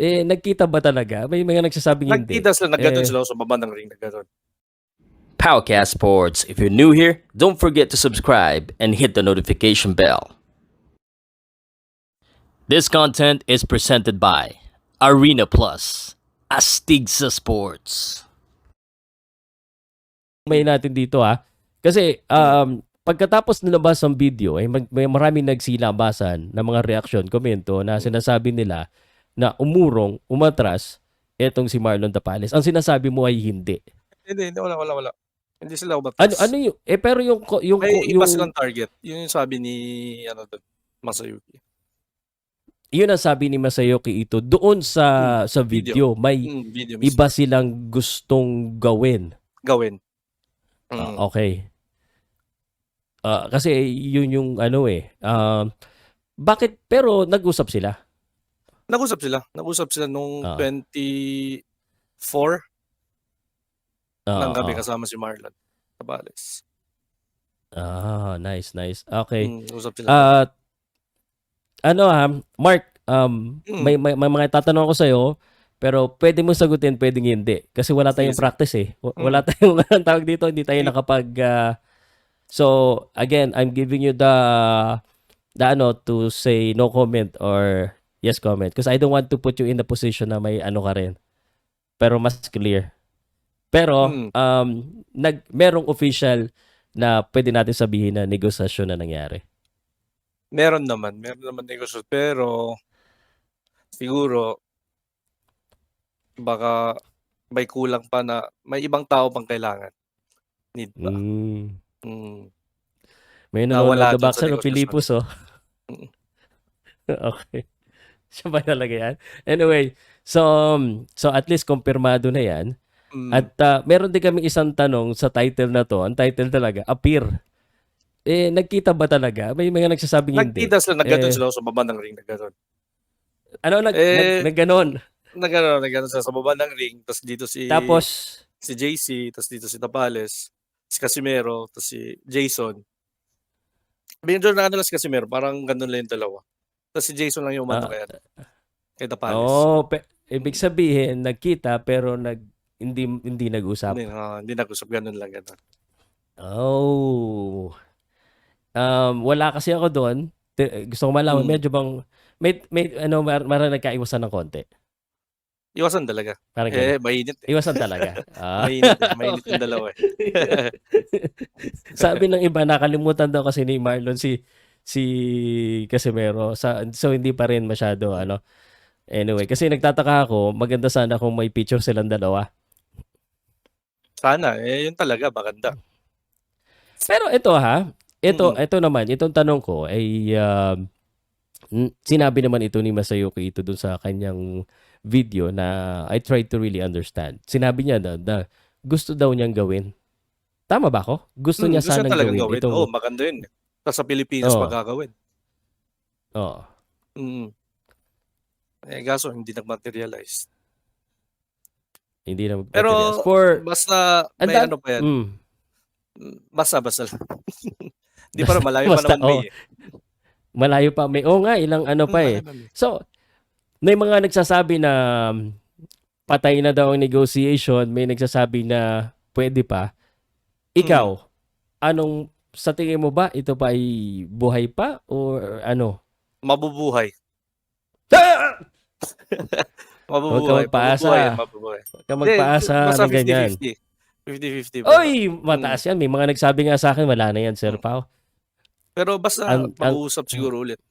nagkita ba talaga? May mga nagsasabing hindi. Nagkita sila, nagganon sila sa baba ng ring, nagganon. Powercast Sports. If you're new here, don't forget to subscribe and hit the notification bell. This content is presented by Arena Plus, Astig sa Sports. May natin dito kasi pagkatapos nilabas ang video, may maraming nagsilabasan ng mga reaksyon, komento na sinasabi nila na umatras etong si Marlon Tapales. Ang sinasabi mo ay hindi. Hindi, wala. Hindi sila umatras. Ano yung pero yung may iba silang target. Yun yung sabi ni Masayuki. Yun ang sabi ni Masayuki Ito doon sa video. May video iba silang gustong gawin. Okay. Kasi yun yung bakit pero nag-usap sila? Nag-usap sila nung 24 ng gabi kasama si Marlon Tapales. Nice. Okay. Usap sila. Mark, may mga tatanong ko sa'yo, pero pwede mo sagutin, pwedeng hindi. Kasi wala tayong practice Wala tayong tawag dito, hindi tayo nakapag... so, again, I'm giving you the to say no comment or yes comment. Because I don't want to put you in the position na may ka rin. Pero mas clear. Pero, merong official na pwede natin sabihin na negosasyon na nangyari. Meron naman negosasyon. Pero, siguro, baka may kulang pa na may ibang tao pang kailangan. Need pa. May nanonood na boxer o Pilipos Okay. Siya ba talaga yan? Anyway, so at least kumpirmado na yan. At meron din kami isang tanong sa title na to. Ang title talaga, Appear. Nagkita ba talaga? May mga nagsasabing hindi. Nagkita sila, nagganon sila sa baba ng ring, nagganon. Nagganon? Nagganon sila sa baba ng ring, tapos dito si JC, tapos dito si Tapales, si Casimero, tapos si Jason. Binidor na si Casimero, parang ganun lang yung dalawa. Tapos si Jason lang yung umano kay Tapales. Ibig sabihin, nagkita pero hindi nag-usap. Hindi nag-usap, ganun lang. Wala kasi ako doon. Gusto ko malaman, medyo bang marang nagkaiwasan ng konti. Iwasan talaga. Mainit. Iwasan talaga. Mainit yung dalawa Sabi ng iba, nakalimutan daw kasi ni Marlon si Casimero. So hindi pa rin masyado Anyway, kasi nagtataka ako, maganda sana kung may picture silang dalawa. Sana, yun talaga, maganda. Pero ito ito naman, itong tanong ko ay sinabi naman ito ni Masayuki Ito dun sa kanyang video na I tried to really understand. Sinabi niya na gusto daw niyang gawin. Tama ba ako? Gusto niya sanang gawin. Maganda yun. Sa Pilipinas magagawin. Oo. Gaso, hindi nag-materialize. Hindi na pero basta may pa yan. Basta lang. Hindi pa malayo pa naman May. Malayo pa May. Nga, ilang pa So, may mga nagsasabi na patay na daw ang negotiation, may nagsasabi na pwede pa. Ikaw, anong sa tingin mo ba ito pa ay buhay pa or ano? Mabubuhay. Huwag ka magpaasa na ganyan. 50-50. Oy, mataas yan. May mga nagsabi nga sa akin, wala na yan, Sir Pao. Pero basta mag-uusap siguro ulit.